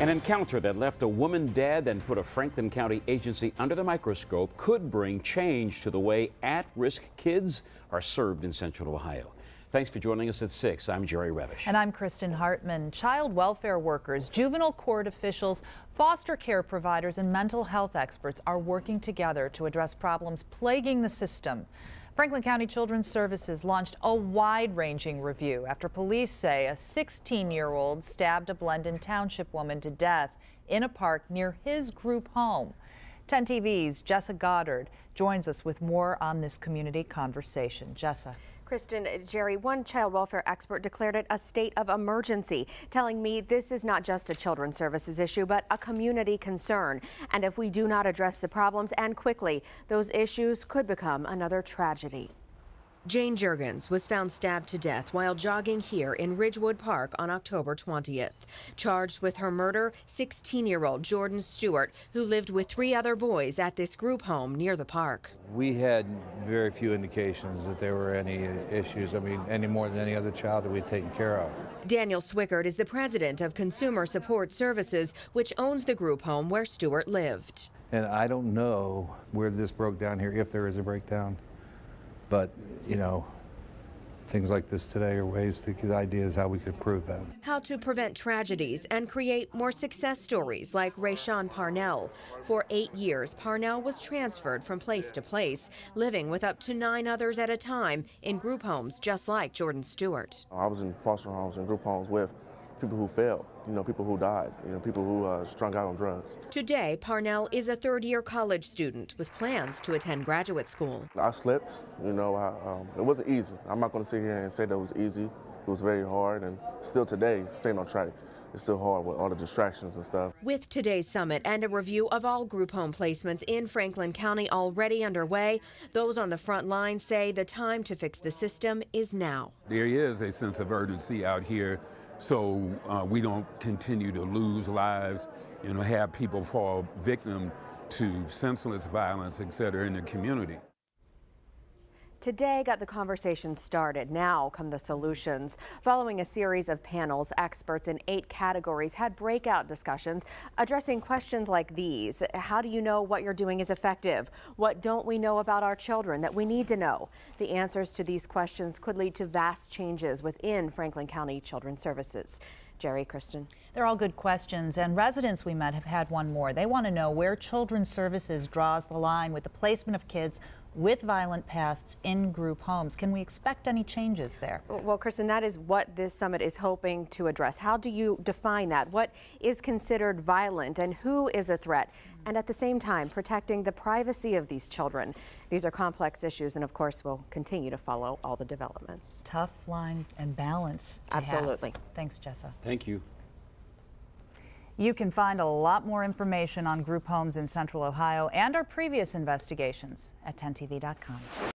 An encounter that left a woman dead and put a Franklin County agency under the microscope could bring change to the way at-risk kids are served in Central Ohio. Thanks for joining us at 6. I'm Jerry Revish. And I'm Kristen Hartman. Child welfare workers, juvenile court officials, foster care providers, and mental health experts are working together to address problems plaguing the system. Franklin County Children's Services launched a wide-ranging review after police say a 16-year-old stabbed a Blendon Township woman to death in a park near his group home. 10 TV's Jessa Goddard joins us with more on this community conversation. Jessa. Kristen, Jerry, one child welfare expert declared it a state of emergency, telling me this is not just a children's services issue, but a community concern. And if we do not address the problems and quickly, those issues could become another tragedy. Jane Juergens was found stabbed to death while jogging here in Ridgewood Park on October 20th. Charged with her murder, 16-year-old Jordan Stewart, who lived with 3 other boys at this group home near the park. We had very few indications that there were any issues, any more than any other child that we had taken care of. Daniel Swickert is the president of Consumer Support Services, which owns the group home where Stewart lived. And I don't know where this broke down here, if there is a breakdown. But, things like this today are ways to get ideas how we could prove that. How to prevent tragedies and create more success stories like Rayshawn Parnell. For 8 years, Parnell was transferred from place to place, living with up to 9 others at a time in group homes just like Jordan Stewart. I was in foster homes and group homes with people who failed, people who died, people who strung out on drugs. Today, Parnell is a third-year college student with plans to attend graduate school. I slipped, it wasn't easy. I'm not going to sit here and say that it was easy. It was very hard, and still today, staying on track, it's still hard with all the distractions and stuff. With today's summit and a review of all group home placements in Franklin County already underway, those on the front line say the time to fix the system is now. There is a sense of urgency out here, so we don't continue to lose lives, have people fall victim to senseless violence, et cetera, in the community. Today got the conversation started. Now come the solutions. Following a series of panels, experts in 8 categories had breakout discussions addressing questions like these. How do you know what you're doing is effective? What don't we know about our children that we need to know? The answers to these questions could lead to vast changes within Franklin County Children's Services. Jerry, Kristen. They're all good questions, and residents we met have had one more. They want to know where Children's Services draws the line with the placement of kids with violent pasts in group homes. Can we expect any changes there? Well, Kristen, that is what this summit is hoping to address. How do you define that? What is considered violent and who is a threat? And at the same time, protecting the privacy of these children. These are complex issues, and of course, we'll continue to follow all the developments. Tough line and balance to Absolutely. have. Thanks, Jessa. Thank you. You can find a lot more information on group homes in Central Ohio and our previous investigations at 10tv.com.